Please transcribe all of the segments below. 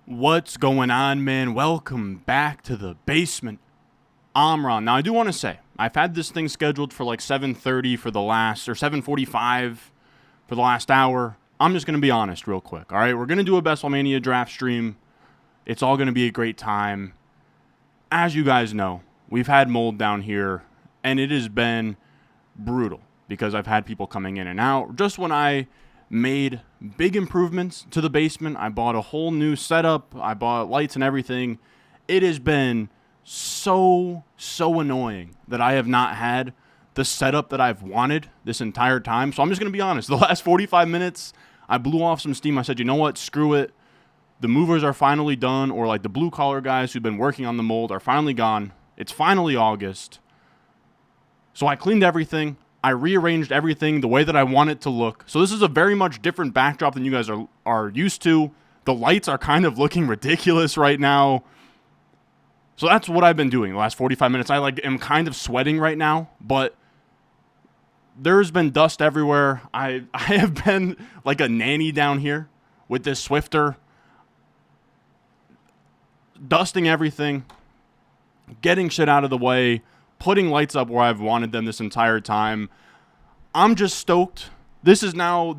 What's going on, man? Welcome back to the basement. I'm Ron. Now, I do want to say, I've had this thing scheduled for like 7:30 for the last, or 7:45 for the last hour. I'm just going to be honest real quick, all right? We're going to do a Best Ball Mania draft stream. It's all going to be a great time. As you guys know, we've had mold down here, and it has been brutal because I've had people coming in and out. Just when I made big improvements to the basement, I bought a whole new setup, I bought lights and everything. It has been so annoying that I have not had the setup that I've wanted this entire time. So I'm just going to be honest. The last 45 minutes, I blew off some steam. I said, you know what? Screw it. The movers are finally done, or like the blue collar guys who've been working on the mold are finally gone. It's finally August. So I cleaned everything. I rearranged everything the way that I want it to look. So this is a very much different backdrop than you guys are used to. The lights are kind of looking ridiculous right now. So that's what I've been doing the last 45 minutes. I am kind of sweating right now, but there's been dust everywhere. I have been like a nanny down here with this Swifter, dusting everything, getting shit out of the way, putting lights up where I've wanted them this entire time. I'm just stoked. This is now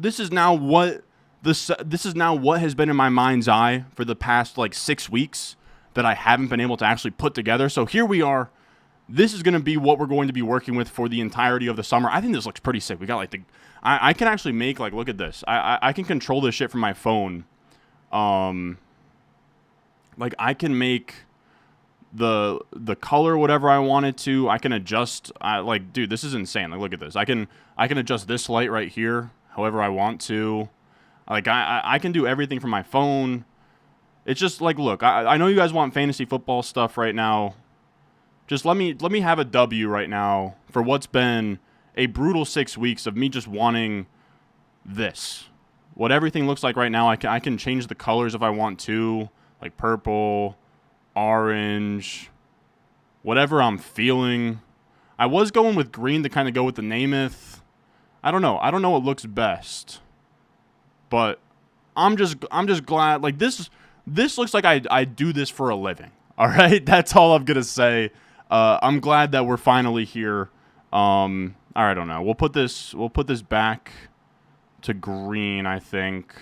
what has been in my mind's eye for the past like 6 weeks that I haven't been able to actually put together. So here we are. This is going to be what we're going to be working with for the entirety of the summer. I think this looks pretty sick. We got like I can actually make like, look at this. I can control this shit from my phone. Like I can make the color whatever I wanted to. I can adjust. Dude, this is insane. Like, look at this. I can adjust this light right here however I want to. Like I can do everything from my phone. It's just like, look, I know you guys want fantasy football stuff right now. Just let me have a W right now for what's been a brutal 6 weeks of me just wanting this. What everything looks like right now, I can change the colors if I want to, like purple, orange, whatever I'm feeling. I was going with green to kind of go with the Namath. I don't know what looks best, but I'm just glad. Like this looks like I do this for a living. All right, that's all I'm gonna say. I'm glad that we're finally here. All right, I don't know. We'll put this back to green. I think.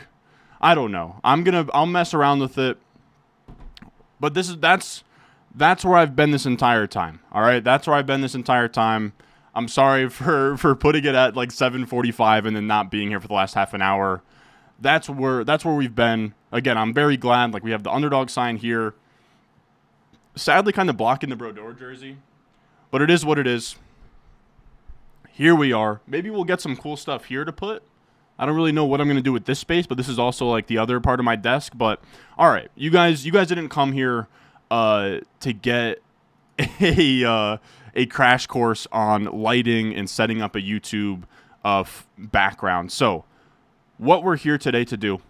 I don't know. I'll mess around with it. But that's where I've been this entire time. All right, that's where I've been this entire time. I'm sorry for putting it at like 7:45 and then not being here for the last half an hour. That's where we've been. Again, I'm very glad. Like we have the underdog sign here. Sadly, kind of blocking the Brodeur jersey, but it is what it is. Here we are. Maybe we'll get some cool stuff here to put. I don't really know what I'm going to do with this space, but this is also like the other part of my desk. But all right, you guys didn't come here to get a crash course on lighting and setting up a YouTube background. So what we're here today to do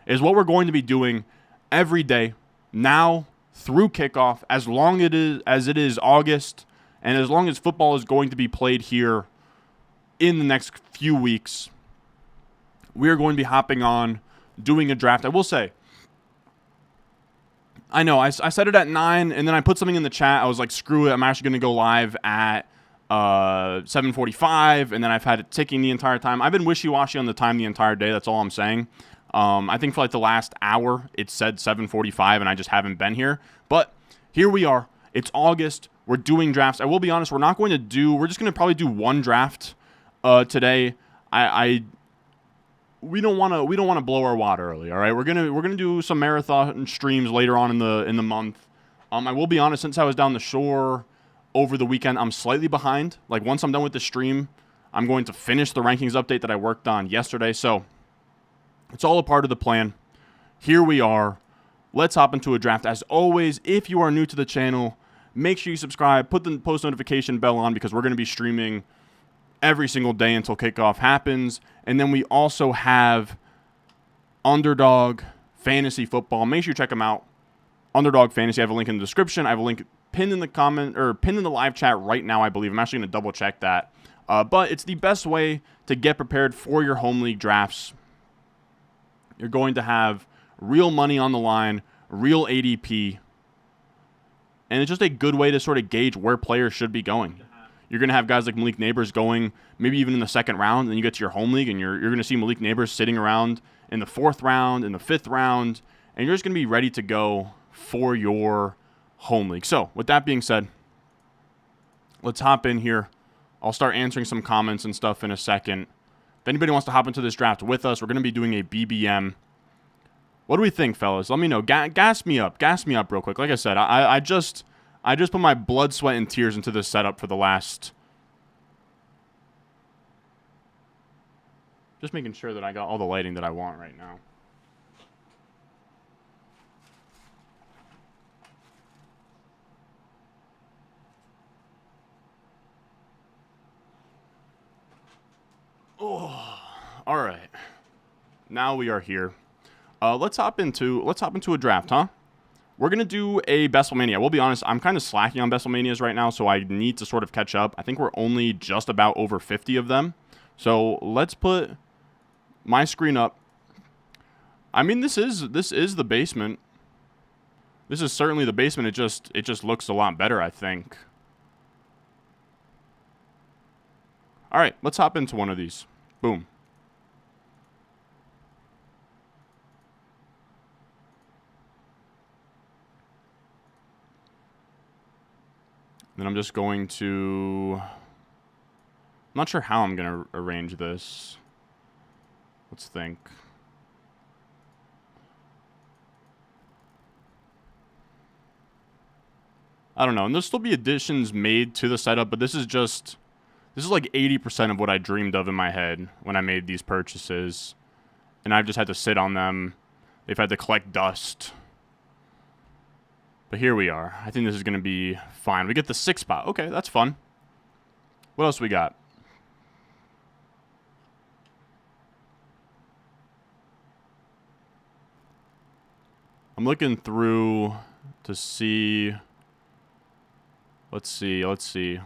is what we're going to be doing every day now through kickoff, as long as it is August, and as long as football is going to be played here in the next few weeks. We are going to be hopping on, doing a draft. I will say, I know, I said it at 9, and then I put something in the chat. I was like, screw it, I'm actually going to go live at 7:45, and then I've had it ticking the entire time. I've been wishy-washy on the time the entire day, that's all I'm saying. I think for like the last hour, it said 7:45, and I just haven't been here. But here we are. It's August. We're doing drafts. I will be honest, we're just going to probably do one draft today. We don't want to blow our wad early, all right? We're gonna do some marathon streams later on in the month. I will be honest, since I was down the shore over the weekend, I'm slightly behind. Like once I'm done with the stream, I'm going to finish the rankings update that I worked on yesterday. So it's all a part of the plan. Here we are. Let's hop into a draft. As always, if you are new to the channel, make sure you subscribe, put the post notification bell on because we're going to be streaming every single day until kickoff happens. And then we also have Underdog Fantasy Football. Make sure you check them out. Underdog Fantasy. I have a link in the description. I have a link pinned in the comment or pinned in the live chat right now, I believe. I'm actually going to double check that. But it's the best way to get prepared for your home league drafts. You're going to have real money on the line, real ADP, and it's just a good way to sort of gauge where players should be going. You're going to have guys like Malik Neighbors going maybe even in the second round, and then you get to your home league, and you're going to see Malik Neighbors sitting around in the 4th round, in the 5th round, and you're just going to be ready to go for your home league. So with that being said, let's hop in here. I'll start answering some comments and stuff in a second. If anybody wants to hop into this draft with us, we're going to be doing a BBM. What do we think, fellas? Let me know. Gas me up. Gas me up real quick. Like I said, I just put my blood, sweat, and tears into this setup for the last... Just making sure that I got all the lighting that I want right now. Oh, all right. Now we are here. Let's hop into a draft, huh? We're gonna do a Besselmania. We'll be honest, I'm kind of slacking on Besselmanias right now, so I need to sort of catch up. I think we're only just about over 50 of them. So let's put my screen up. I mean, this is the basement. This is certainly the basement. It just looks a lot better, I think. All right, let's hop into one of these. Boom. Then I'm just going to... I'm not sure how I'm going to arrange this. Let's think. I don't know. And there'll still be additions made to the setup, but this is like 80% of what I dreamed of in my head when I made these purchases. And I've just had to sit on them. They've had to collect dust. But here we are. I think this is going to be fine. We get the 6th spot. Okay, that's fun. What else we got? I'm looking through to see. Let's see.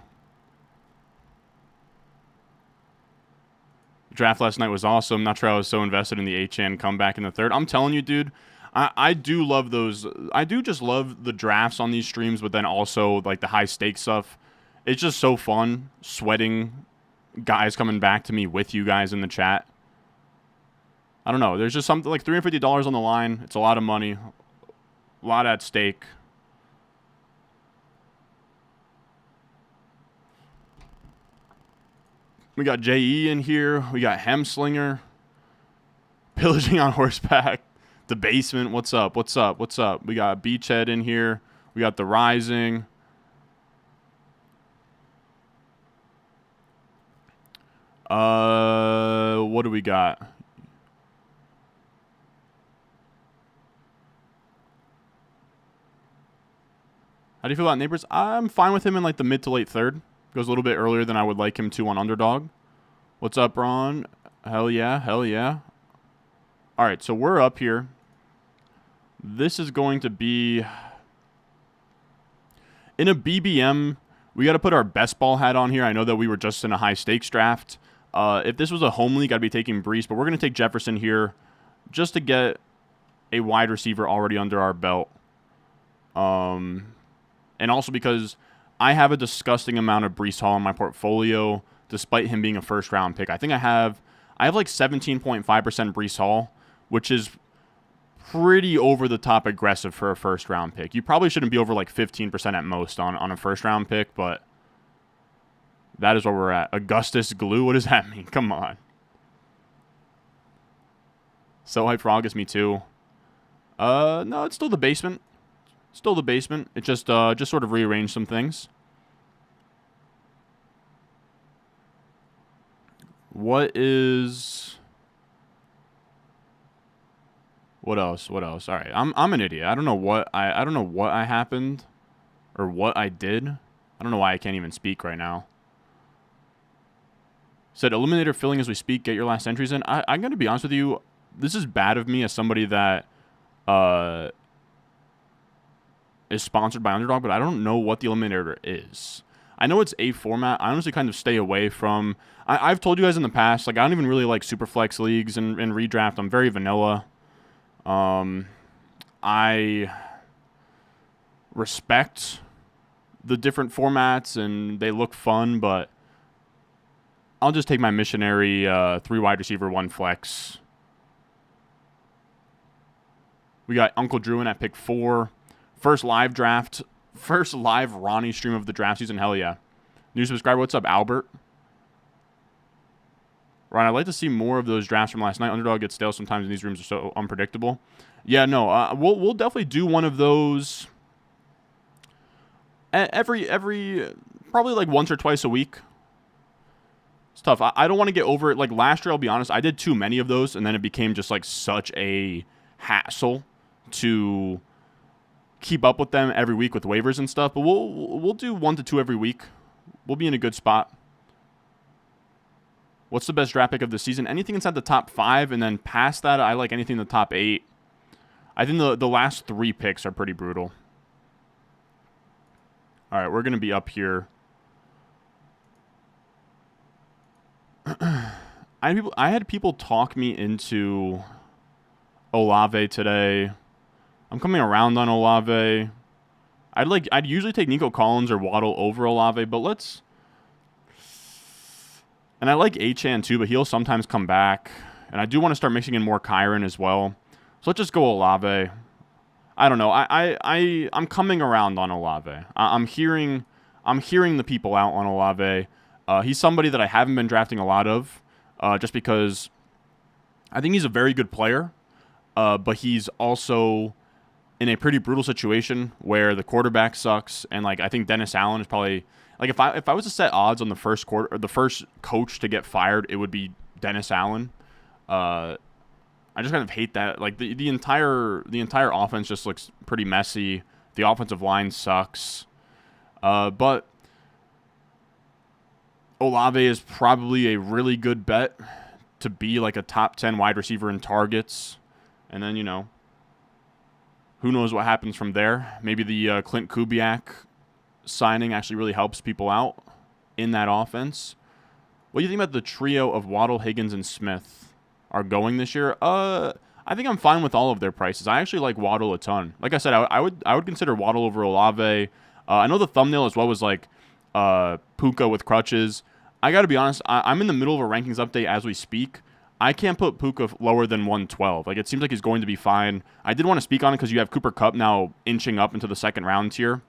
Draft last night was awesome. Not sure I was so invested in the H-Chan comeback in the 3rd. I'm telling you, dude, I do love those. I do just love the drafts on these streams, but then also like the high stakes stuff. It's just so fun sweating guys coming back to me with you guys in the chat. I don't know. There's just something like $350 on the line. It's a lot of money. A lot at stake. We got JE in here. We got Hemslinger. Pillaging on horseback. The basement. What's up? What's up? What's up? We got Beachhead in here. We got the Rising. What do we got? How do you feel about Neighbors? I'm fine with him in like the mid to late 3rd. Goes a little bit earlier than I would like him to on Underdog. What's up, Ron? Hell yeah, hell yeah. All right, so we're up here. This is going to be... In a BBM, we got to put our best ball hat on here. I know that we were just in a high stakes draft. If this was a home league, I'd be taking Brees, but we're going to take Jefferson here just to get a wide receiver already under our belt. And also because I have a disgusting amount of Brees Hall in my portfolio, despite him being a first-round pick. I think I have like 17.5% Brees Hall, which is pretty over-the-top aggressive for a first-round pick. You probably shouldn't be over like 15% at most on a first-round pick, but that is where we're at. Augustus Glue, what does that mean? Come on. So hyped for August, me too. No, it's still the basement. Still the basement. It just sort of rearranged some things. What else? What else? All right, I'm an idiot. I don't know what I happened or what I did. I don't know why I can't even speak right now. Said Eliminator filling as we speak. Get your last entries in. I'm gonna be honest with you. This is bad of me as somebody that is sponsored by Underdog, but I don't know what the Eliminator is. I know it's a format. I honestly kind of stay away from... I've told you guys in the past, like I don't even really like Superflex leagues and redraft. I'm very vanilla. I respect the different formats and they look fun, but I'll just take my missionary 3 wide receiver, 1 flex. We got Uncle Drewin at pick 4. First live Ronnie stream of the draft season. Hell yeah. New subscriber, what's up, Albert? Ryan, I'd like to see more of those drafts from last night. Underdog gets stale sometimes, and these rooms are so unpredictable. Yeah, no, we'll definitely do one of those every probably like once or twice a week. It's tough. I don't want to get over it. Like last year, I'll be honest, I did too many of those, and then it became just like such a hassle to keep up with them every week with waivers and stuff. But we'll do 1 to 2 every week. We'll be in a good spot. What's the best draft pick of the season? Anything inside the top 5, and then past that, I like anything in the top 8. I think the last 3 picks are pretty brutal. All right, we're going to be up here. I had people talk me into Olave today. I'm coming around on Olave. I'd usually take Nico Collins or Waddle over Olave, but let's... And I like Achane too, but he'll sometimes come back. And I do want to start mixing in more Kyron as well. So let's just go Olave. I don't know. I'm coming around on Olave. I'm hearing the people out on Olave. He's somebody that I haven't been drafting a lot of, just because I think he's a very good player, but he's also in a pretty brutal situation where the quarterback sucks, and like I think Dennis Allen is probably like if I was to set odds on the first quarter or the first coach to get fired, it would be Dennis Allen. I just kind of hate that. Like the entire offense just looks pretty messy. The offensive line sucks, but Olave is probably a really good bet to be like a top 10 wide receiver in targets. And then, who knows what happens from there. Maybe the Clint Kubiak signing actually really helps people out in that offense. What do you think about the trio of Waddle, Higgins, and Smith are going this year? I think I'm fine with all of their prices. I actually like Waddle a ton. Like I said, I would consider Waddle over Olave. I know the thumbnail as well was like Puka with crutches. I got to be honest, I'm in the middle of a rankings update as we speak. I can't put Puka lower than 112. Like, it seems like he's going to be fine. I did want to speak on it because you have Cooper Kupp now inching up into the second round tier.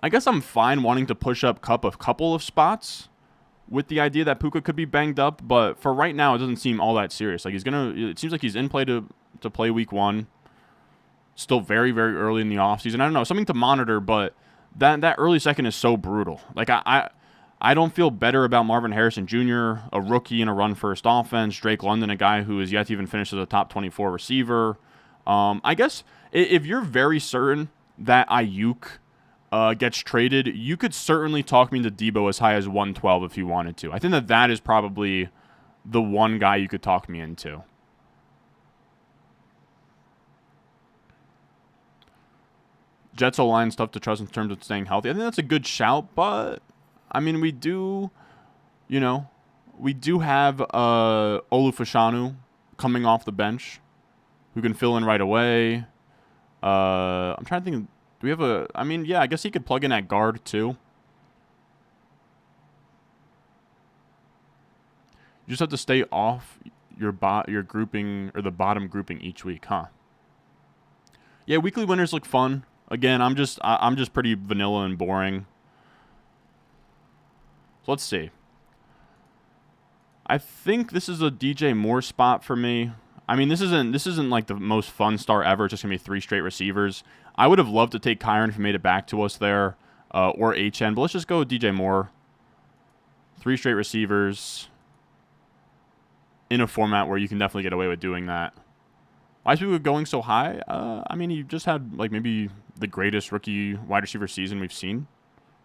I guess I'm fine wanting to push up Kupp a couple of spots with the idea that Puka could be banged up, but for right now, it doesn't seem all that serious. Like, it seems like he's in play to play week 1. Still very, very early in the offseason. I don't know, something to monitor, but that early second is so brutal. Like, I don't feel better about Marvin Harrison Jr., a rookie in a run-first offense. Drake London, a guy who is yet to even finish as a top 24 receiver. I guess if you're very certain that Ayuk gets traded, you could certainly talk me into Debo as high as 112 if you wanted to. I think that is probably the one guy you could talk me into. Jets O-line stuff to trust in terms of staying healthy. I think that's a good shout, but I mean, we do have Olufashanu coming off the bench who can fill in right away. I'm trying to think, do we have I guess he could plug in at guard too. You just have to stay off your grouping or the bottom grouping each week, huh? Yeah, weekly winners look fun. Again, I'm just pretty vanilla and boring. So let's see. I think this is a DJ Moore spot for me. I mean, this isn't like the most fun start ever. It's just gonna be 3 straight receivers. I would have loved to take Kyron if he made it back to us there, or HN, but let's just go with DJ Moore. 3 straight receivers in a format where you can definitely get away with doing that. Why is people going so high? I mean, he just had like maybe the greatest rookie wide receiver season we've seen.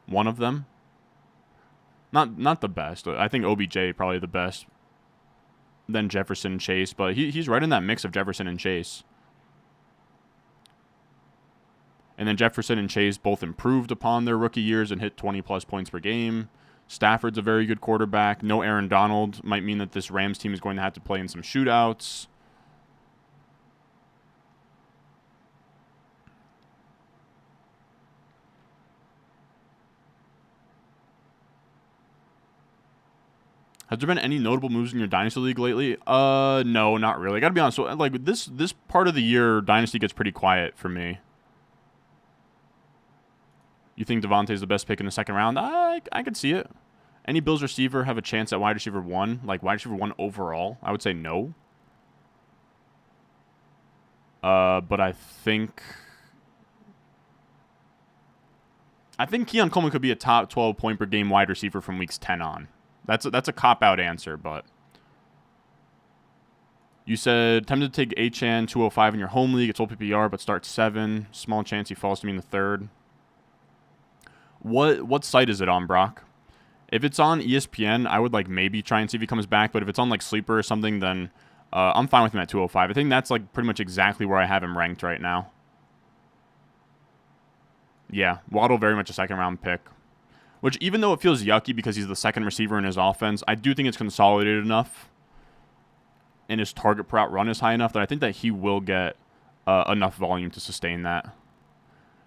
One of them. Not the best. I think OBJ probably the best. Then Jefferson and Chase, but he's right in that mix of Jefferson and Chase. And then Jefferson and Chase both improved upon their rookie years and hit 20-plus points per game. Stafford's a very good quarterback. No Aaron Donald might mean that this Rams team is going to have to play in some shootouts. Has there been any notable moves in your Dynasty League lately? No, not really. I gotta be honest. So, like, this part of the year, Dynasty gets pretty quiet for me. You think Devontae's the best pick in the second round? I could see it. Any Bills receiver have a chance at wide receiver 1? Like, wide receiver 1 overall? I would say no. But I think Keon Coleman could be a top 12 point per game wide receiver from weeks 10 on. That's a cop-out answer, but you said tempted to take Achane 205 in your home league. It's old PPR, but starts 7. Small chance he falls to me in the third. What site is it on, Brock? If it's on ESPN, I would like maybe try and see if he comes back. But if it's on like Sleeper or something, then I'm fine with him at 205. I think that's like pretty much exactly where I have him ranked right now. Yeah, Waddle very much a second round pick. Which, even though it feels yucky because he's the second receiver in his offense, I do think it's consolidated enough and his target per out run is high enough that I think that he will get enough volume to sustain that.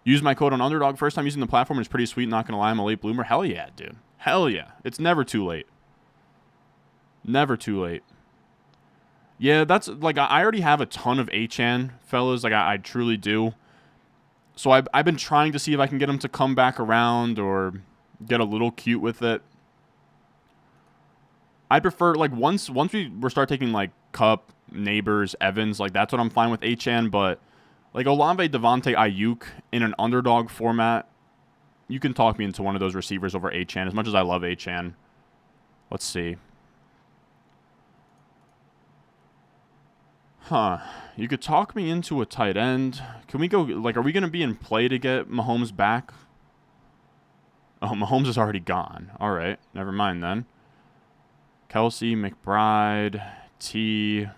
Use my code on Underdog. First time using the platform is pretty sweet, not going to lie. I'm a late bloomer. Hell yeah, dude. Hell yeah. It's never too late. Never too late. Yeah, that's, like, I already have a ton of Achane, fellas. Like, I truly do. So I've been trying to see if I can get him to come back around or get a little cute with it. I prefer, like, once we start taking, like, Kupp, Neighbors, Evans, like, that's what I'm fine with Achane, but, like, Olave, Devontae, Ayuk in an underdog format, you can talk me into one of those receivers over Achane, as much as I love Achane. Let's see. Huh. You could talk me into a tight end. Can we go, like, are we going to be in play to get Mahomes back? Oh, Mahomes is already gone. All right. Never mind then. Kelsey, McBride, T. You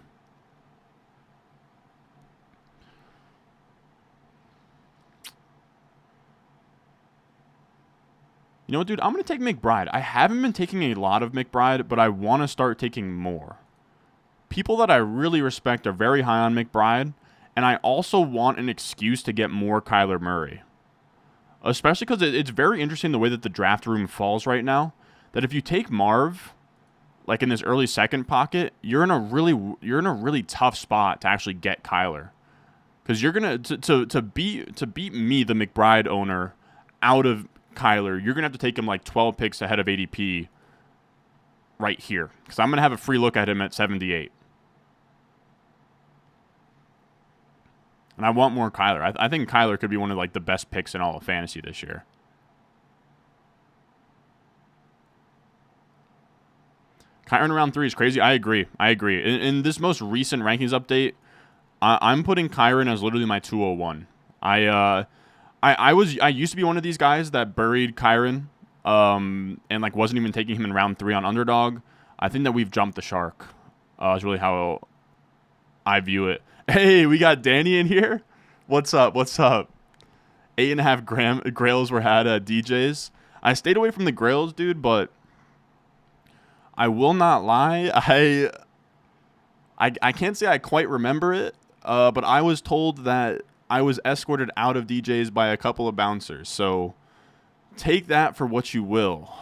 know what, dude? I'm going to take McBride. I haven't been taking a lot of McBride, but I want to start taking more. People that I really respect are very high on McBride, and I also want an excuse to get more Kyler Murray. Especially because it's very interesting the way that the draft room falls right now, that if you take Marv, like in this early second pocket, you're in a really tough spot to actually get Kyler. Because you're going to beat me, the McBride owner, out of Kyler, you're going to have to take him like 12 picks ahead of ADP right here. Because I'm going to have a free look at him at 78. And I want more Kyler. I think Kyler could be one of like the best picks in all of fantasy this year. Kyler in round 3 is crazy. I agree. In this most recent rankings update, I'm putting Kyron as literally my 201. I used to be one of these guys that buried Kyron, and like wasn't even taking him in round 3 on Underdog. I think that we've jumped the shark. Is really how I view it. Hey, we got Danny in here. What's up? 8.5 grails were had at DJ's. I stayed away from the grails, dude, but I will not lie. I can't say I quite remember it, but I was told that I was escorted out of DJ's by a couple of bouncers. So take that for what you will.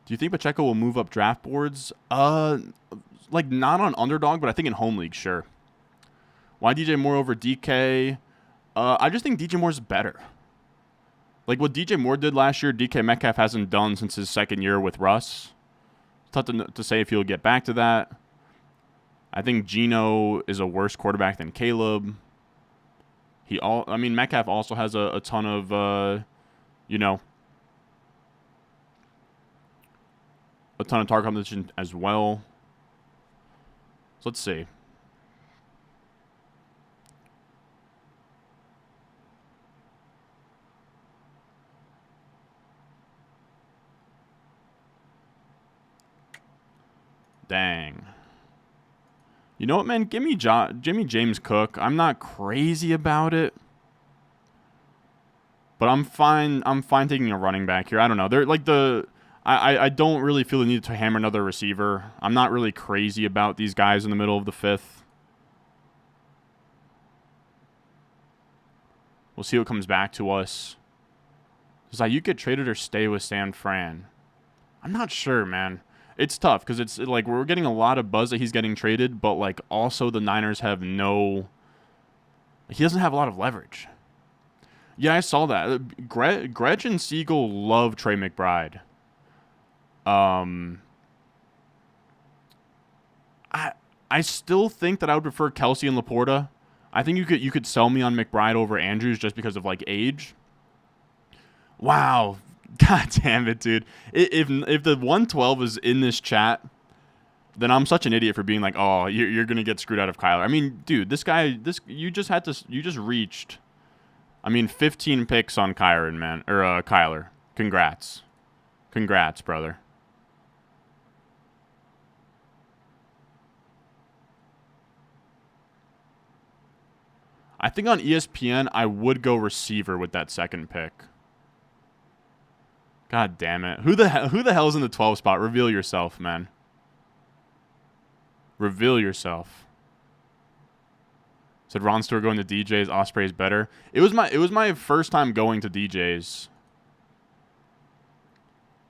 Do you think Pacheco will move up draft boards? Like not on Underdog, but I think in home league, sure. Why DJ Moore over DK? I just think DJ Moore's better. Like what DJ Moore did last year, DK Metcalf hasn't done since his second year with Russ. It's tough to say if he'll get back to that. I think Geno is a worse quarterback than Caleb. Metcalf also has a ton of, a ton of target competition as well. So let's see. Dang. You know what, man? Give me Jimmy James Cook. I'm not crazy about it, but I'm fine. I'm fine taking a running back here. I don't know. They're like I don't really feel the need to hammer another receiver. I'm not really crazy about these guys in the middle of the 5th. We'll see what comes back to us. Does Ayuk get traded or stay with San Fran? I'm not sure, man. It's tough because it's like we're getting a lot of buzz that he's getting traded, but like also the Niners have no. He doesn't have a lot of leverage. Yeah, I saw that. Gretch and Siegel love Trey McBride. I still think that I would prefer Kelsey and Laporta. I think you could sell me on McBride over Andrews just because of like age. Wow, god damn it, dude! If the 112 is in this chat, then I'm such an idiot for being like, oh, you're gonna get screwed out of Kyler. I mean, dude, you just reached. I mean, 15 picks on Kyron, man, or Kyler. Congrats, brother. I think on ESPN I would go receiver with that second pick. God damn it! Who the hell's in the 12 spot? Reveal yourself, man. Reveal yourself. Said Ron Stewart going to DJ's. Osprey's better. It was my first time going to DJ's.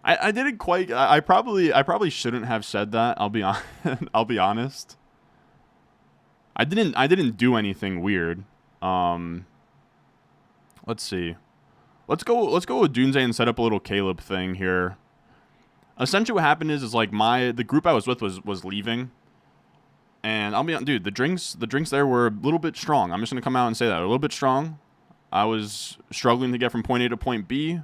I didn't quite. I probably shouldn't have said that. I'll be I'll be honest. I didn't do anything weird. Let's see. Let's go with Doomsday and set up a little Caleb thing here. Essentially, what happened is like the group I was with was leaving, and I'll be honest, dude. The drinks there were a little bit strong. I'm just gonna come out and say that, a little bit strong. I was struggling to get from point A to point B.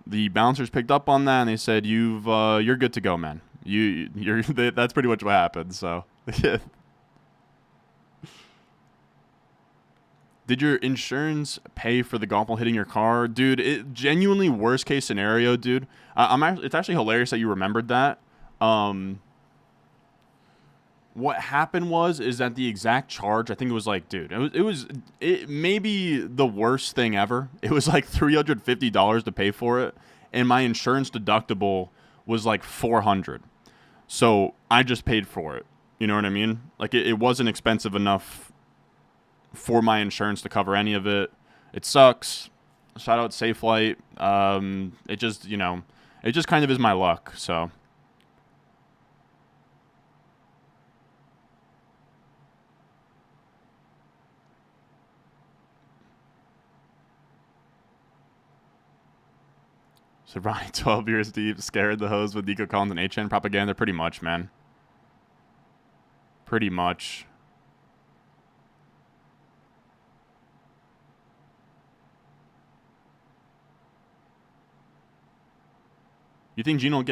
The bouncers picked up on that and they said, you're good to go, man. That's pretty much what happened. So. Did your insurance pay for the golf ball hitting your car? Dude, it genuinely worst case scenario, dude. It's actually hilarious that you remembered that. What happened is that the exact charge, I think it was like, dude, it may be the worst thing ever. It was like $350 to pay for it, and my insurance deductible was like $400. So I just paid for it. You know what I mean? Like it wasn't expensive enough for my insurance to cover any of it. It sucks. Shout out Safelite. It just, it just kind of is my luck. So. So Ronnie, 12 years deep, scared the hose with Nico Collins and HN propaganda. Pretty much, man. Pretty much. You think Geno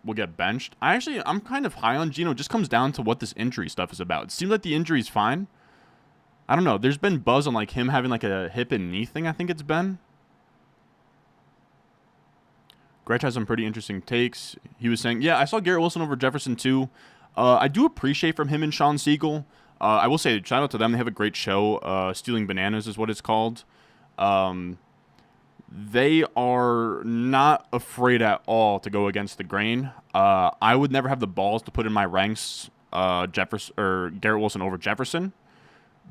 will get benched? I'm kind of high on Geno. It just comes down to what this injury stuff is about. It seems like the injury's fine. I don't know. There's been buzz on like him having like a hip and knee thing. I think it's been. Gretch has some pretty interesting takes. He was saying, yeah, I saw Garrett Wilson over Jefferson too. I do appreciate from him and Sean Siegel. I will say, shout out to them. They have a great show. Stealing Bananas is what it's called. They are not afraid at all to go against the grain. I would never have the balls to put in my ranks Jefferson or Garrett Wilson over Jefferson,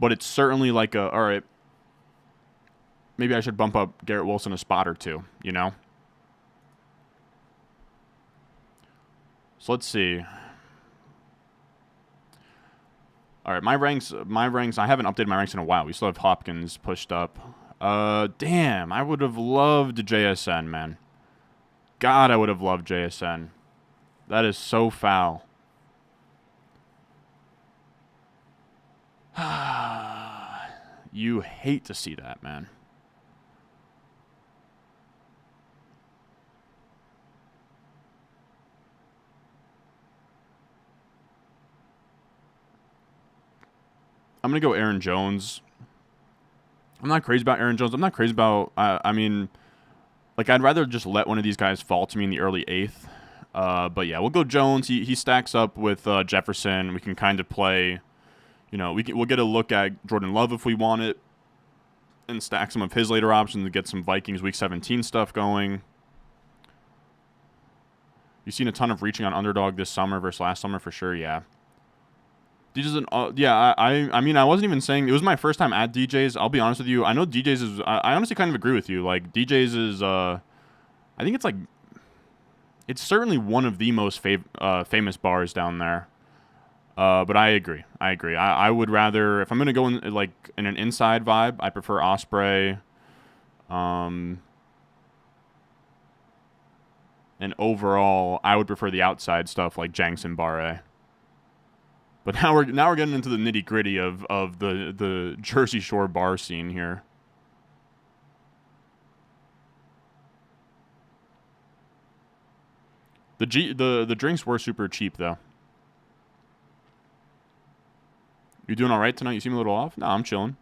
but it's certainly like all right, maybe I should bump up Garrett Wilson a spot or two, So let's see. All right, my ranks. I haven't updated my ranks in a while. We still have Hopkins pushed up. Damn, I would have loved JSN, man. God, I would have loved JSN. That is so foul. You hate to see that, man. I'm going to go Aaron Jones. I'm not crazy about Aaron Jones. I'm not crazy about, I mean, like, I'd rather just let one of these guys fall to me in the early 8th. But yeah, we'll go Jones. He stacks up with Jefferson. We can kind of play, we'll get a look at Jordan Love if we want it and stack some of his later options to get some Vikings Week 17 stuff going. You've seen a ton of reaching on underdog this summer versus last summer for sure, yeah. DJ's yeah, I mean, I wasn't even saying it was my first time at DJ's. I'll be honest with you. I know DJ's is. I honestly kind of agree with you. Like DJ's is. I think it's like. It's certainly one of the most famous bars down there. But I agree. I agree. I would rather, if I'm gonna go in like in an inside vibe, I prefer Osprey. Um, and overall, I would prefer the outside stuff like Jenks and Barre. But now we're getting into the nitty gritty of the Jersey Shore bar scene here. The drinks were super cheap though. You doing all right tonight? You seem a little off. No, I'm chilling.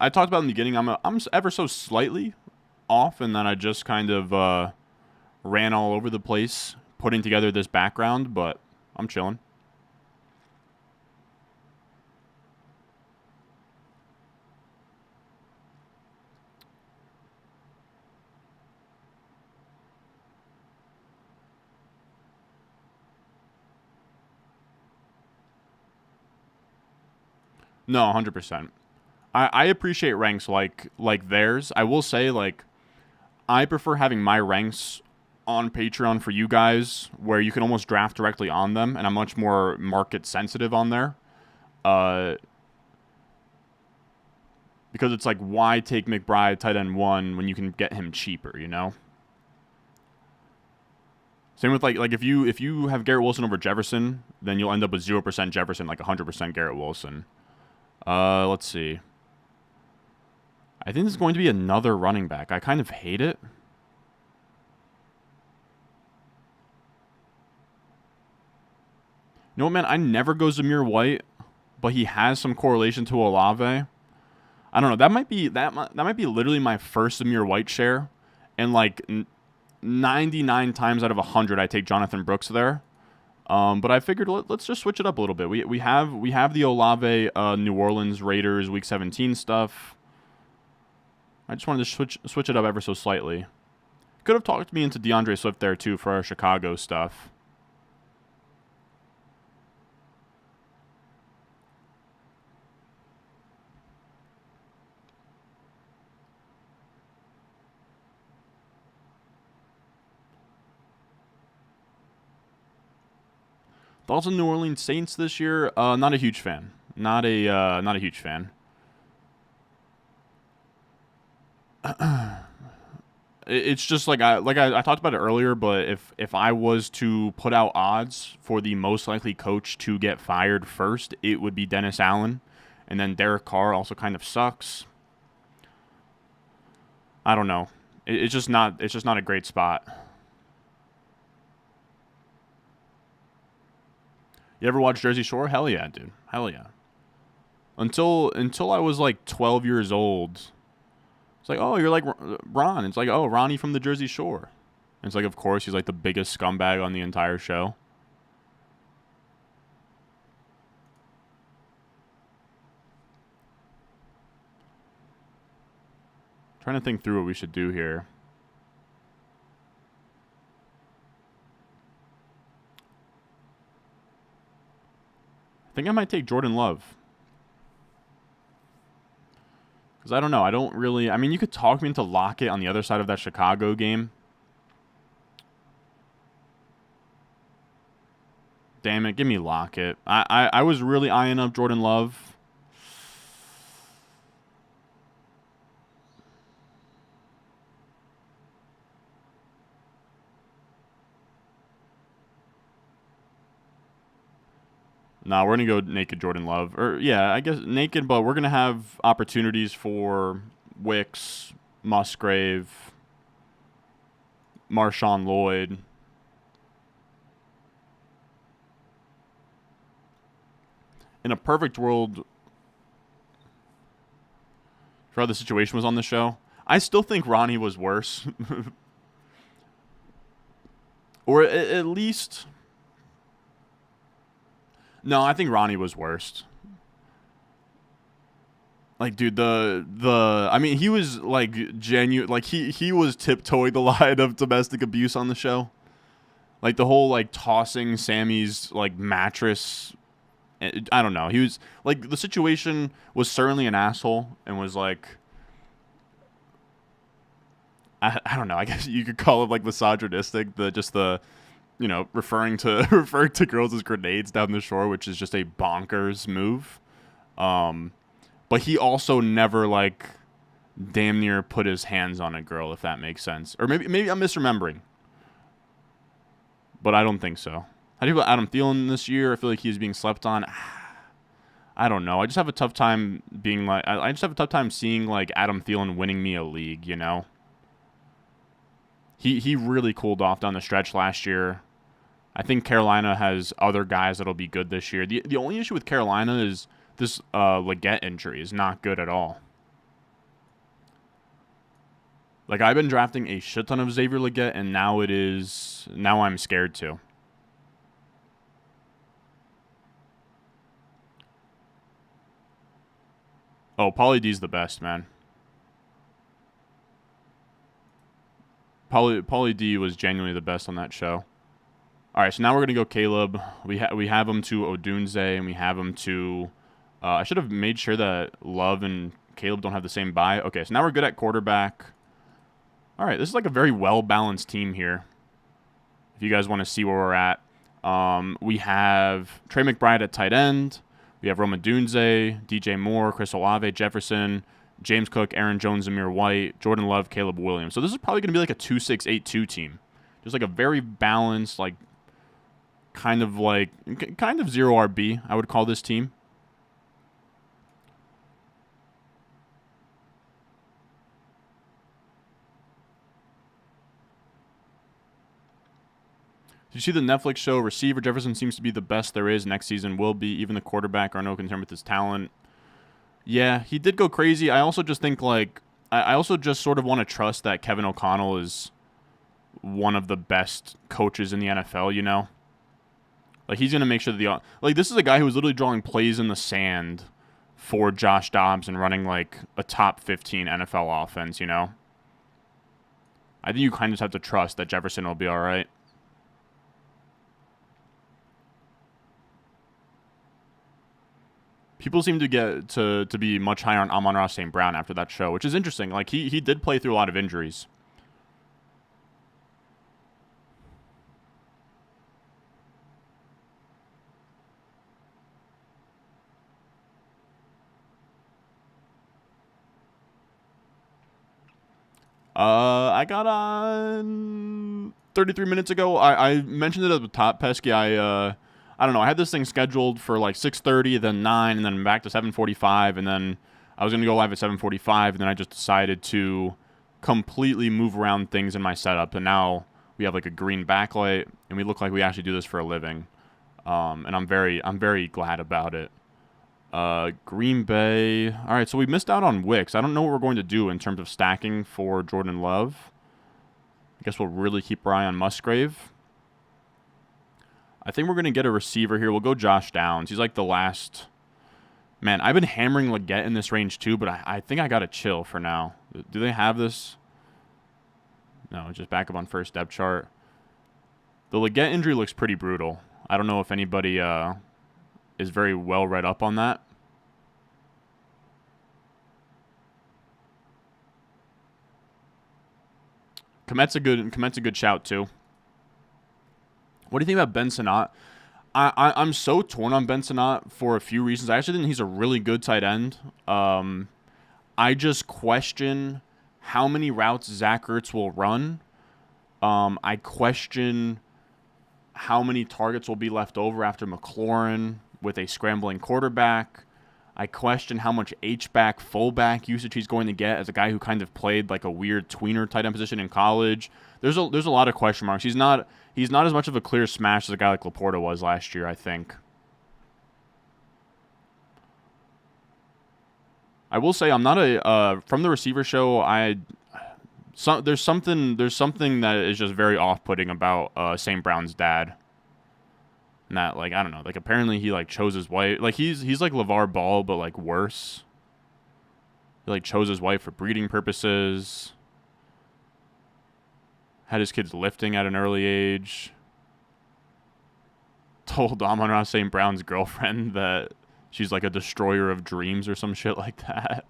I talked about in the beginning. I'm ever so slightly off, and then I just kind of ran all over the place putting together this background, but I'm chilling. No, 100%. I appreciate ranks like theirs. I will say like I prefer having my ranks on Patreon for you guys, where you can almost draft directly on them, and I'm much more market sensitive on there. Uh, because it's like, why take McBride tight end 1 when you can get him cheaper? You know. Same with like if you have Garrett Wilson over Jefferson, then you'll end up with 0% Jefferson, like 100% Garrett Wilson. Let's see. I think this is going to be another running back. I kind of hate it. You know what, man? I never go Zamir White, but he has some correlation to Olave. I don't know. That might be literally my first Zamir White share, and like 99 times out of 100, I take Jonathan Brooks there. But I figured let's just switch it up a little bit. We have the Olave New Orleans Raiders Week 17 stuff. I just wanted to switch it up ever so slightly. Could have talked me into DeAndre Swift there too for our Chicago stuff. Thoughts on New Orleans Saints this year? Not a huge fan. Not a huge fan. It's just like I talked about it earlier, but if I was to put out odds for the most likely coach to get fired first, it would be Dennis Allen, and then Derek Carr also kind of sucks. I don't know. It's just not a great spot. You ever watch Jersey Shore? Hell yeah, dude. Hell yeah. Until I was like 12 years old. It's like, oh, you're like Ron. It's like, oh, Ronnie from the Jersey Shore. And it's like, of course, he's like the biggest scumbag on the entire show. Trying to think through what we should do here. I think I might take Jordan Love. Because I don't know. I don't really. I mean, you could talk me into Lockett on the other side of that Chicago game. Damn it. Give me Lockett. I was really eyeing up Jordan Love. Nah, we're going to go naked Jordan Love. Or, yeah, I guess naked, but we're going to have opportunities for Wicks, Musgrave, Marshawn Lloyd. In a perfect world, for how the situation was on the show, I still think Ronnie was worse. Or at least... No, I think Ronnie was worst. Like, dude, I mean, he was like genuine. Like he was tiptoeing the line of domestic abuse on the show. Like the whole like tossing Sammy's like mattress. I don't know. He was like the situation was certainly an asshole and was like I don't know. I guess you could call it like misogynistic. The referring to referring to girls as grenades down the shore, which is just a bonkers move. Um, but he also never like damn near put his hands on a girl, if that makes sense. Or maybe I'm misremembering, but I don't think so. How do you feel about Adam Thielen this year? I feel like he's being slept on. I don't know. I just have a tough time being like. I just have a tough time seeing like Adam Thielen winning me a league. You know. He really cooled off down the stretch last year. I think Carolina has other guys that'll be good this year. The only issue with Carolina is this Leggett injury is not good at all. Like I've been drafting a shit ton of Xavier Leggett, and now I'm scared to. Oh, Pauly D's the best, man. Pauly D was genuinely the best on that show. All right, so now we're gonna go Caleb. We have him to Odunze, and we have him to. I should have made sure that Love and Caleb don't have the same bye. Okay, so now we're good at quarterback. All right, this is like a very well balanced team here. If you guys want to see where we're at, we have Trey McBride at tight end. We have Roma Dunze, DJ Moore, Chris Olave, Jefferson, James Cook, Aaron Jones, Amir White, Jordan Love, Caleb Williams. So this is probably going to be like a 2-6-8-2 team. Just like a very balanced, like kind of zero RB, I would call this team. Did you see the Netflix show Receiver? Jefferson seems to be the best there is. Next season will be. Even the quarterback are no concern with his talent. Yeah, he did go crazy. I also just think like I also just sort of want to trust that Kevin O'Connell is one of the best coaches in the NFL, you know? Like he's going to make sure that this is a guy who was literally drawing plays in the sand for Josh Dobbs and running like a top 15 NFL offense, you know? I think you kind of just have to trust that Jefferson will be all right. People seem to get to be much higher on Amon-Ra St. Brown after that show, which is interesting. Like he did play through a lot of injuries. I got on 33 minutes ago. I mentioned it at the top, Pesky. I don't know. I had this thing scheduled for like 6:30, then 9, and then back to 7:45, and then I was going to go live at 7:45, and then I just decided to completely move around things in my setup, and now we have like a green backlight, and we look like we actually do this for a living, and I'm very glad about it. Green Bay. All right, so we missed out on Wicks. I don't know what we're going to do in terms of stacking for Jordan Love. I guess we'll really keep our eye on Musgrave. I think we're going to get a receiver here. We'll go Josh Downs. He's like the last. Man, I've been hammering Leggett in this range too, but I think I got to chill for now. Do they have this? No, just back up on first depth chart. The Leggett injury looks pretty brutal. I don't know if anybody is very well read up on that. Komet's a good shout too. What do you think about Ben Sinnott? I'm so torn on Ben Sinnott for a few reasons. I actually think he's a really good tight end. I just question how many routes Zach Ertz will run. I question how many targets will be left over after McLaurin with a scrambling quarterback. I question how much H-back, fullback usage he's going to get as a guy who kind of played like a weird tweener tight end position in college. There's a lot of question marks. He's not as much of a clear smash as a guy like Laporta was last year, I think. I will say I'm not a from the receiver show. There's something that is just very off-putting about St. Brown's dad. And that, like, I don't know, like apparently he like chose his wife. Like he's like LeVar Ball, but like worse. He like chose his wife for breeding purposes. Had his kids lifting at an early age. told Amon-Ra St. Brown's girlfriend that she's like a destroyer of dreams or some shit like that.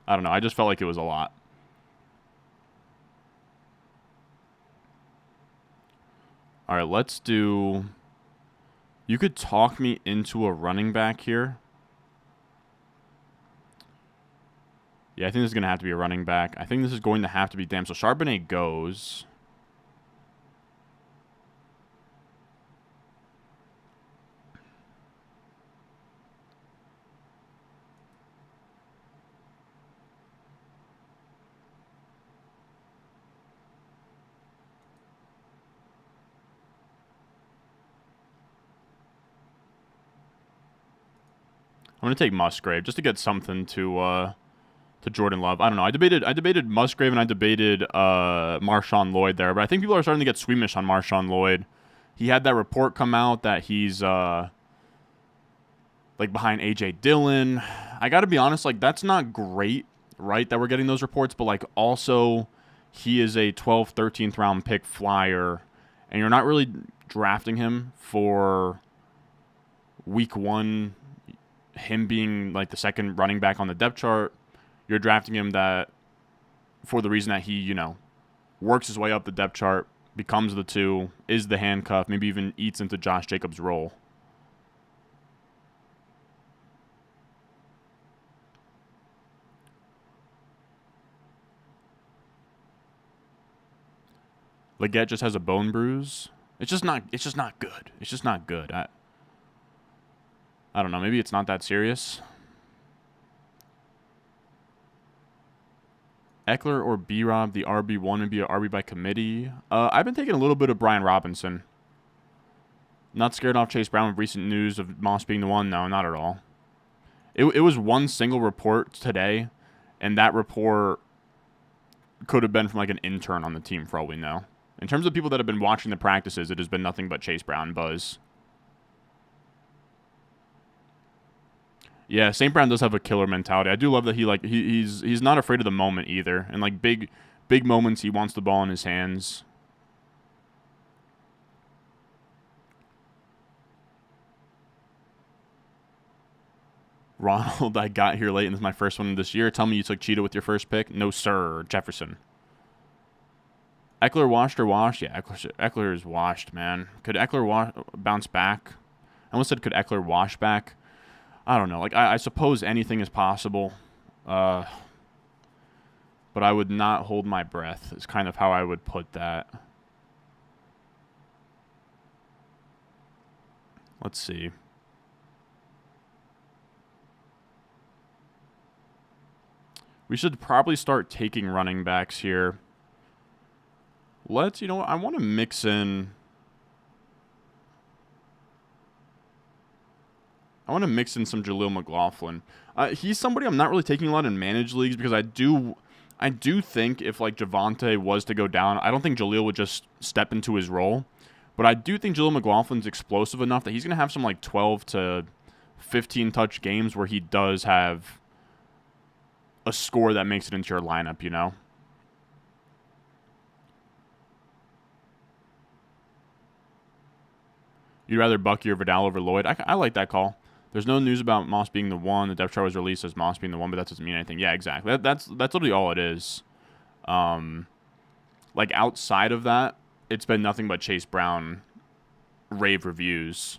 I don't know. I just felt like it was a lot. All right, let's do... You could talk me into a running back here. Yeah, I think this is going to have to be a running back. I think this is going to have to be... Damn, so Charbonnet goes. I'm going to take Musgrave just to get something to Jordan Love. I don't know. I debated Musgrave and I debated Marshawn Lloyd there, but I think people are starting to get squeamish on Marshawn Lloyd. He had that report come out that he's like behind A.J. Dillon. I got to be honest, like that's not great, right, that we're getting those reports, but like also he is a 12th, 13th round pick flyer, and you're not really drafting him for week one, him being like the second running back on the depth chart. You're drafting him that for the reason that he, you know, works his way up the depth chart, becomes the 2, is the handcuff, maybe even eats into Josh Jacobs' role. Leggett just has a bone bruise. It's just not good. It's just not good. I don't know. Maybe it's not that serious. Eckler or B-Rob, the RB1 would be an RB by committee. I've been taking a little bit of Brian Robinson. Not scared off Chase Brown with recent news of Moss being the one. No, not at all. It was one single report today, and that report could have been from like an intern on the team for all we know. In terms of people that have been watching the practices, it has been nothing but Chase Brown buzz. Yeah, St. Brown does have a killer mentality. I do love that he's not afraid of the moment either. And like big moments, he wants the ball in his hands. Ronald, I got here late and this is my first one this year. Tell me you took Cheetah with your first pick. No, sir. Jefferson. Eckler washed or washed? Yeah, Eckler is washed, man. Could Eckler bounce back? I almost said could Eckler wash back. I don't know. Like, I suppose anything is possible. But I would not hold my breath is kind of how I would put that. Let's see. We should probably start taking running backs here. You know what? I want to mix in... I want to mix in some Jaleel McLaughlin. He's somebody I'm not really taking a lot in managed leagues because I do think if like Javonte was to go down, I don't think Jaleel would just step into his role. But I do think Jaleel McLaughlin's explosive enough that he's going to have some like 12 to 15 touch games where he does have a score that makes it into your lineup, you know? You'd rather Bucky or Vidal over Lloyd? I like that call. There's no news about Moss being the one. The depth chart was released as Moss being the one, but that doesn't mean anything. Yeah, exactly. That's literally all it is. Like outside of that, it's been nothing but Chase Brown rave reviews,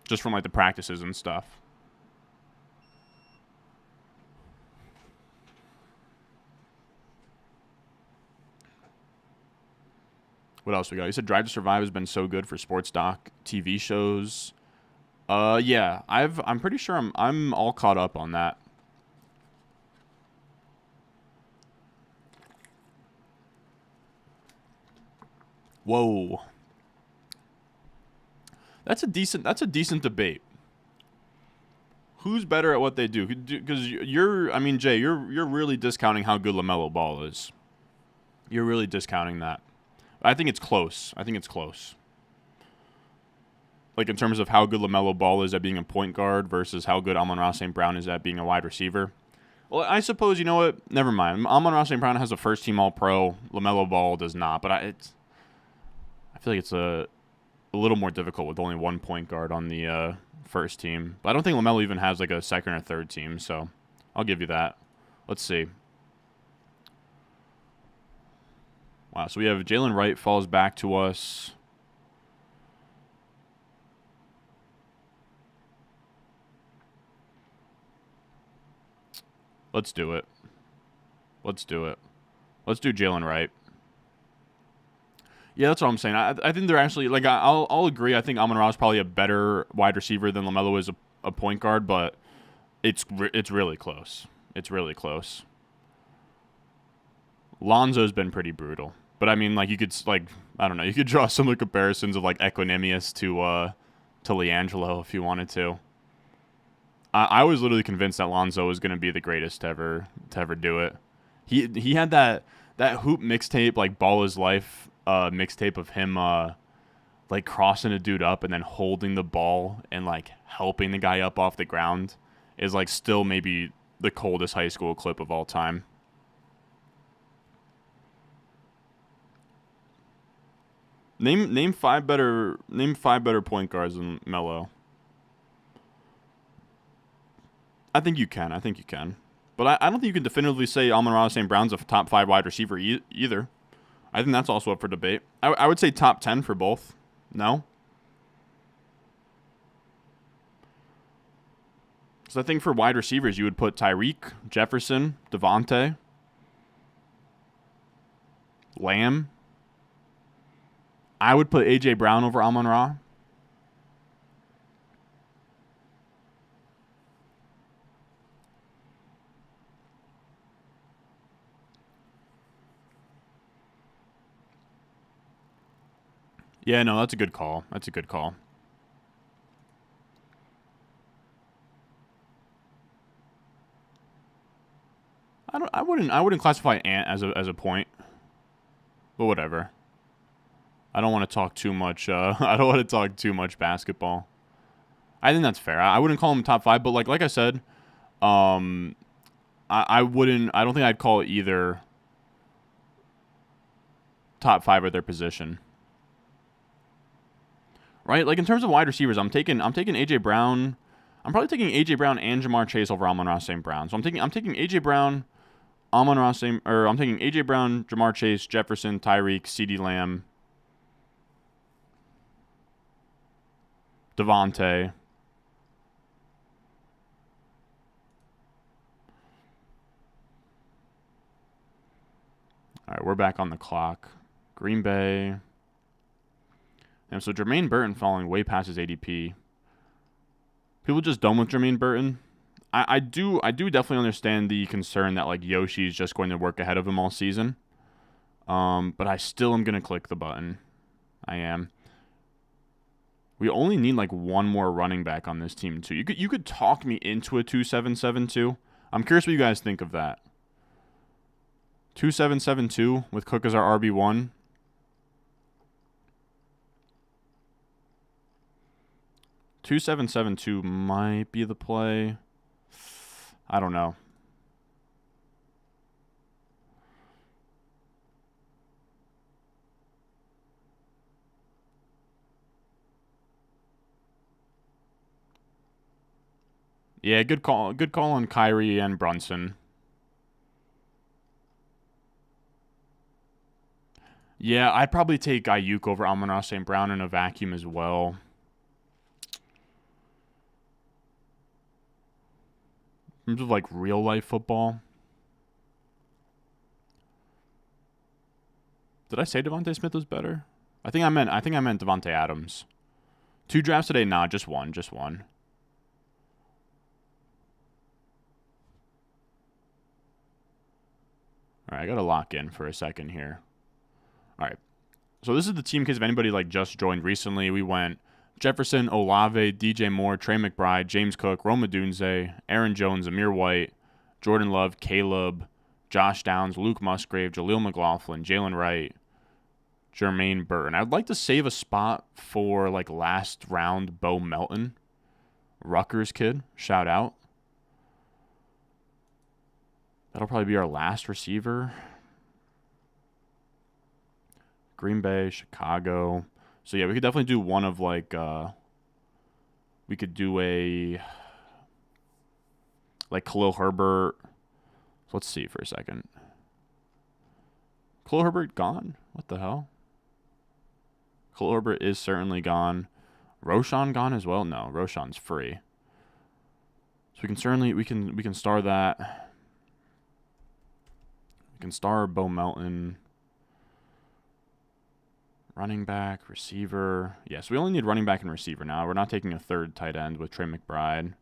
just from like the practices and stuff. What else we got? You said Drive to Survive has been so good for sports doc TV shows. Yeah, I'm pretty sure I'm all caught up on that. Whoa. That's a decent debate. Who's better at what they do? Because Jay, you're really discounting how good LaMelo Ball is. You're really discounting that. I think it's close. Like in terms of how good LaMelo Ball is at being a point guard versus how good Amon-Ra St. Brown is at being a wide receiver. Well, I suppose, you know what? Never mind. Amon-Ra St. Brown has a first-team All-Pro. LaMelo Ball does not. But I feel like it's a a little more difficult with only one point guard on the first team. But I don't think LaMelo even has like a second or third team, so I'll give you that. Let's see. Wow, so we have Jalen Wright falls back to us. Let's do it. Let's do it. Let's do Jalen Wright. Yeah, that's what I'm saying. I think they're actually, like, I'll agree. I think Amon-Ra is probably a better wide receiver than LaMelo is a point guard, but it's really close. It's really close. Lonzo's been pretty brutal. But, I mean, like, you could, like, I don't know. You could draw similar comparisons of, like, Equanimous to LiAngelo if you wanted to. I was literally convinced that Lonzo was going to be the greatest to ever do it. He had that hoop mixtape, like Ball is Life mixtape of him like crossing a dude up and then holding the ball and like helping the guy up off the ground is like still maybe the coldest high school clip of all time. Name five better point guards than Melo. I think you can. But I don't think you can definitively say Amon-Ra St. Brown's a top 5 wide receiver either. I think that's also up for debate. I would say top 10 for both. No? Because I think for wide receivers, you would put Tyreek, Jefferson, Devontae, Lamb. I would put A.J. Brown over Amon-Ra. Yeah, no, that's a good call. That's a good call. I wouldn't classify Ant as a point. But whatever. I don't want to talk too much I don't want to talk too much basketball. I think that's fair. I wouldn't call him top 5, but like I said, I don't think I'd call either top 5 at their position. Right? Like in terms of wide receivers, I'm taking AJ Brown. I'm probably taking AJ Brown and Jamar Chase over Amon-Ra St. Brown. So I'm taking AJ Brown, I'm taking AJ Brown, Jamar Chase, Jefferson, Tyreek, CeeDee Lamb, Devontae. All right, we're back on the clock. Green Bay. And so Jermaine Burton falling way past his ADP. People just done with Jermaine Burton. I do definitely understand the concern that like Yoshi's just going to work ahead of him all season. But I still am gonna click the button. I am. We only need like one more running back on this team too. You could talk me into a 2-7-7-2. I'm curious what you guys think of that. 2-7-7-2 with Cook as our RB1. Two 7-7-2 might be the play. I don't know. Yeah, good call. Good call on Kyrie and Brunson. Yeah, I'd probably take Ayuk over Amon-Ra St. Brown in a vacuum as well. In terms of like real life football. Did I say Devontae Smith was better? I think I meant Devontae Adams. 2 drafts today? Nah, just one. All right, I got to lock in for a second here. All right. So this is the team in case if anybody like just joined recently. We went Jefferson, Olave, DJ Moore, Trey McBride, James Cook, Rome Odunze, Aaron Jones, Amir White, Jordan Love, Caleb, Josh Downs, Luke Musgrave, Jaleel McLaughlin, Jalen Wright, Jermaine Burton. I'd like to save a spot for like last round Bo Melton, Rutgers kid. Shout out. That'll probably be our last receiver. Green Bay, Chicago. So yeah, we could definitely do one of like we could do a like Khalil Herbert. Let's see for a second. Khalil Herbert gone? What the hell? Khalil Herbert is certainly gone. Roshan gone as well? No, Roshan's free. So we can certainly we can star that. We can star Bo Melton. Running back, receiver. Yes, we only need running back and receiver now. We're not taking a third tight end with Trey McBride.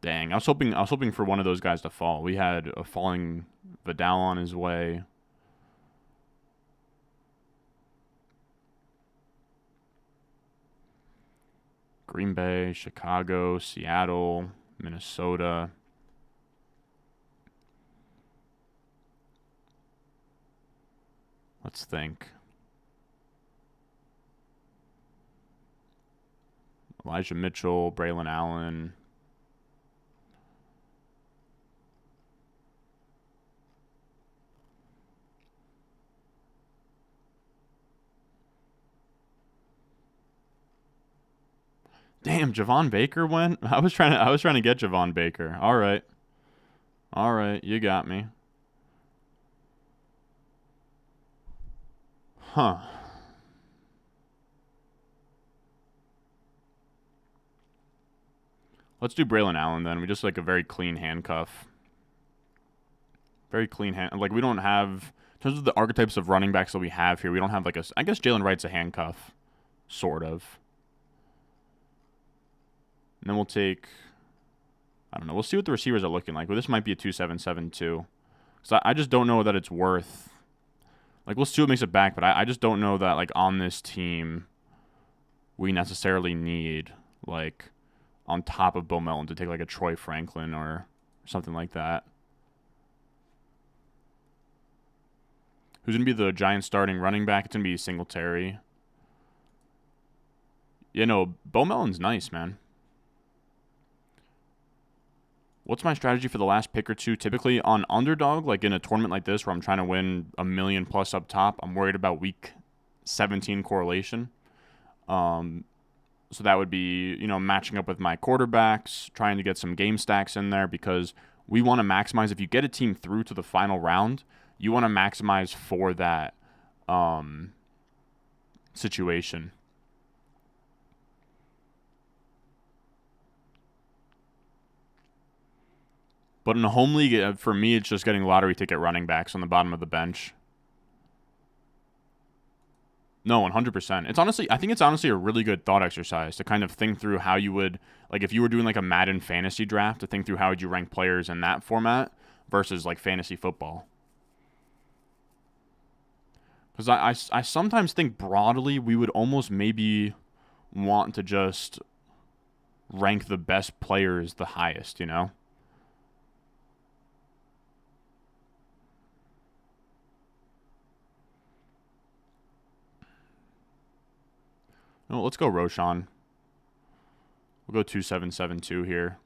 Dang, I was hoping for one of those guys to fall. We had a falling Vidal on his way. Green Bay, Chicago, Seattle, Minnesota. Let's think. Elijah Mitchell, Braylon Allen. Damn, Javon Baker went? I was trying to get Javon Baker. All right. All right, you got me. Huh. Let's do Braylon Allen then. We just like a very clean handcuff. Very clean hand. Like we don't have, in terms of the archetypes of running backs that we have here, we don't have like a, I guess Jalen Wright's a handcuff. Sort of. And then we'll take, I don't know. We'll see what the receivers are looking like. Well, this might be a 2-7-7 too. So I just don't know that it's worth. Like, we'll see what makes it back, but I just don't know that, like, on this team, we necessarily need, like, on top of Bo Melton to take, like, a Troy Franklin or something like that. Who's going to be the Giants starting running back? It's going to be Singletary. Yeah, no, Bo Melton's nice, man. What's my strategy for the last pick or two? Typically on underdog, like in a tournament like this where I'm trying to win $1 million plus up top, I'm worried about week 17 correlation. So that would be, you know, matching up with my quarterbacks, trying to get some game stacks in there because we want to maximize. If you get a team through to the final round, you want to maximize for that situation. But in a home league, for me, it's just getting lottery ticket running backs on the bottom of the bench. No, 100%. It's honestly, I think it's honestly a really good thought exercise to kind of think through how you would, like if you were doing like a Madden fantasy draft, to think through how would you rank players in that format versus like fantasy football. Because I sometimes think broadly we would almost maybe want to just rank the best players the highest, you know? No, let's go Roshan. We'll go 2-7-7-2 here.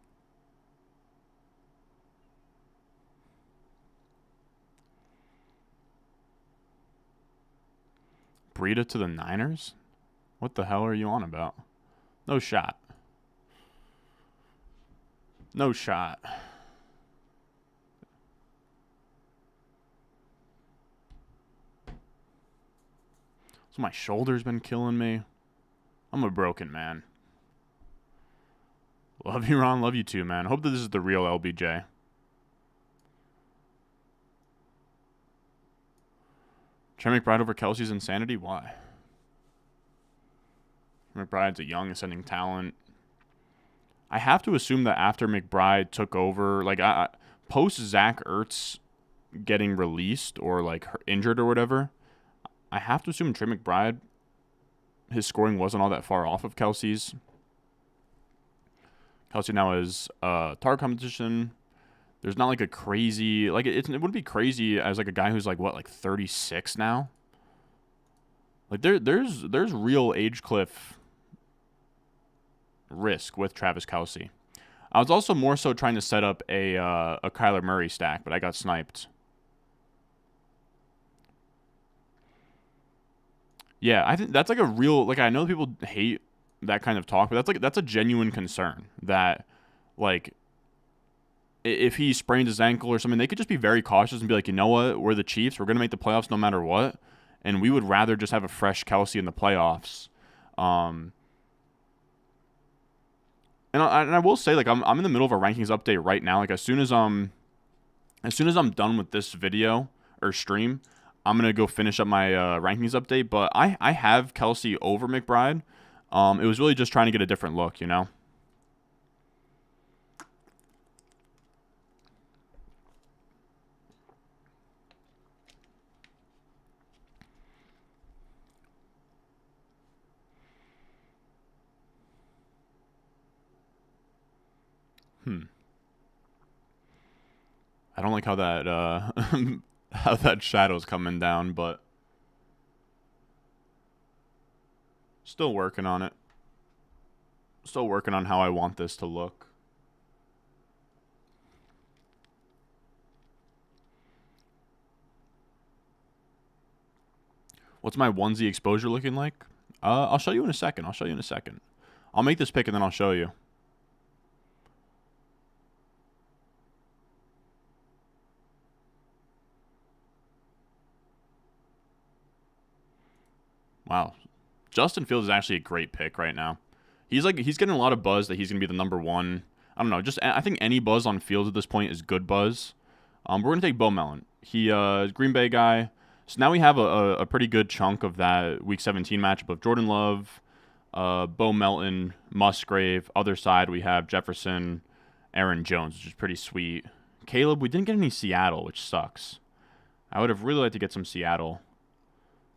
Breida to the Niners? What the hell are you on about? No shot. No shot. So my shoulder's been killing me. I'm a broken man. Love you, Ron. Love you too, man. Hope that this is the real LBJ. Trey McBride over Kelsey's insanity? Why? McBride's a young ascending talent. I have to assume that after McBride took over, like post Zach Ertz getting released or like injured or whatever, I have to assume Trey McBride, his scoring wasn't all that far off of Kelsey's. Kelsey now is target competition. There's not like a crazy, like it wouldn't be crazy as like a guy who's like what, like 36 now. Like there's real age cliff risk with Travis Kelce. I was also more so trying to set up a Kyler Murray stack, but I got sniped. Yeah, I think that's like a real, like, I know people hate that kind of talk, but that's a genuine concern that, like, if he sprains his ankle or something, they could just be very cautious and be like, you know what, we're the Chiefs, we're gonna make the playoffs no matter what, and we would rather just have a fresh Kelsey in the playoffs. And I will say, like, I'm in the middle of a rankings update right now. Like, as soon as I'm done with this video or stream, I'm gonna go finish up my rankings update. But I have Kelsey over McBride. It was really just trying to get a different look, you know. I don't like how that how that shadow's coming down, but still working on it. Still working on how I want this to look. What's my onesie exposure looking like? I'll show you in a second. I'll make this pick and then I'll show you. Wow. Justin Fields is actually a great pick right now. He's getting a lot of buzz that he's going to be the number one. I don't know. I think any buzz on Fields at this point is good buzz. We're going to take Bo Mellon. He Green Bay guy. So now we have a pretty good chunk of that Week 17 matchup of Jordan Love, Bo Melton, Musgrave. Other side we have Jefferson, Aaron Jones, which is pretty sweet. Caleb, we didn't get any Seattle, which sucks. I would have really liked to get some Seattle,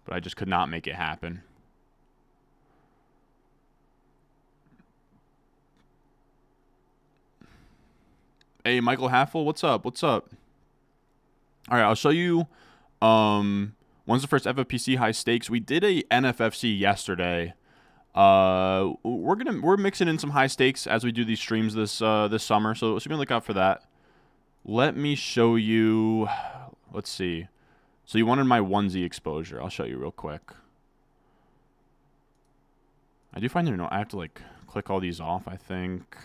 but I just could not make it happen. Hey, Michael Haffel, what's up? All right, I'll show you when's the first FFPC high stakes. We did a NFFC yesterday. We're mixing in some high stakes as we do these streams this summer, so be on the lookout for that. Let me show you. Let's see. So you wanted my onesie exposure. I'll show you real quick. I do find I have to like click all these off, I think.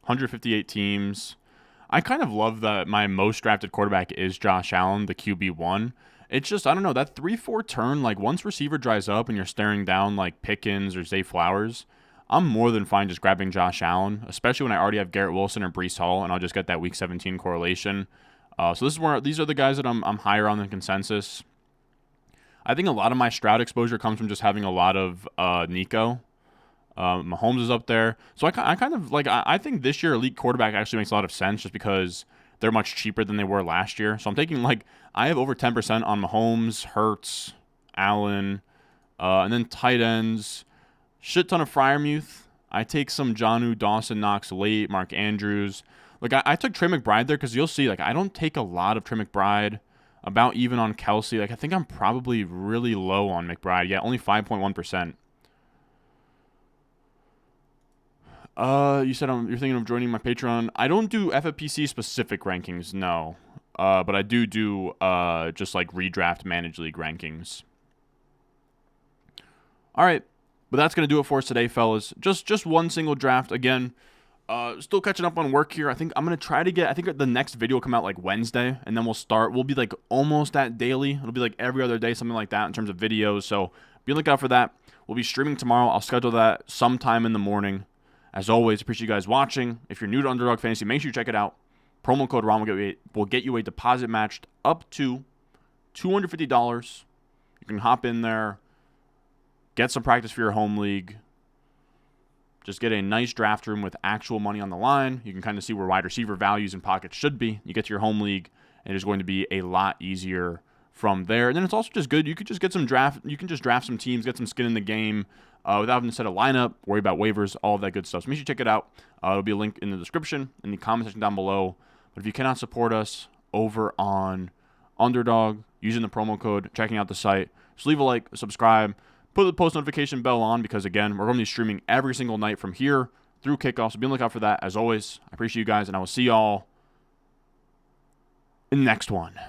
$158 teams. I kind of love that my most drafted quarterback is Josh Allen, the QB1. It's just, I don't know, that 3-4 turn, like once receiver dries up and you're staring down like Pickens or Zay Flowers, I'm more than fine just grabbing Josh Allen, especially when I already have Garrett Wilson or Breece Hall, and I'll just get that Week 17 correlation. So these are the guys that I'm higher on than consensus. I think a lot of my Stroud exposure comes from just having a lot of Nico. Mahomes is up there. So I kind of like, I think this year elite quarterback actually makes a lot of sense just because they're much cheaper than they were last year. So I'm taking like, I have over 10% on Mahomes, Hurts, Allen, and then tight ends. Shit ton of Freiermuth. I take some Jonnu, Dawson Knox late, Mark Andrews. Like I took Trey McBride there because you'll see, like I don't take a lot of Trey McBride. About even on Kelsey. Like I think I'm probably really low on McBride. Yeah, only 5.1%. You said you're thinking of joining my Patreon. I don't do FFPC specific rankings, no. But I do just like redraft managed league rankings. All right, but that's gonna do it for us today, fellas. Just one single draft again. Still catching up on work here. I think I'm gonna try to get. I think the next video will come out like Wednesday, and then we'll be like almost at daily. It'll be like every other day, something like that in terms of videos. So be on the lookout for that. We'll be streaming tomorrow. I'll schedule that sometime in the morning. As always, appreciate you guys watching. If you're new to Underdog Fantasy, make sure you check it out. Promo code RON will get you a deposit matched up to $250. You can hop in there, get some practice for your home league. Just get a nice draft room with actual money on the line. You can kind of see where wide receiver values and pockets should be. You get to your home league, and it's going to be a lot easier from there. And then it's also just good. You could just get some draft. You can just draft some teams, get some skin in the game. Without having to set a lineup, worry about waivers, all of that good stuff. So make sure you check it out. There'll be a link in the description, in the comment section down below. But if you cannot support us over on Underdog, using the promo code, checking out the site, just leave a like, subscribe, put the post notification bell on because, again, we're going to be streaming every single night from here through kickoff. So be on the lookout for that. As always, I appreciate you guys, and I will see y'all in the next one.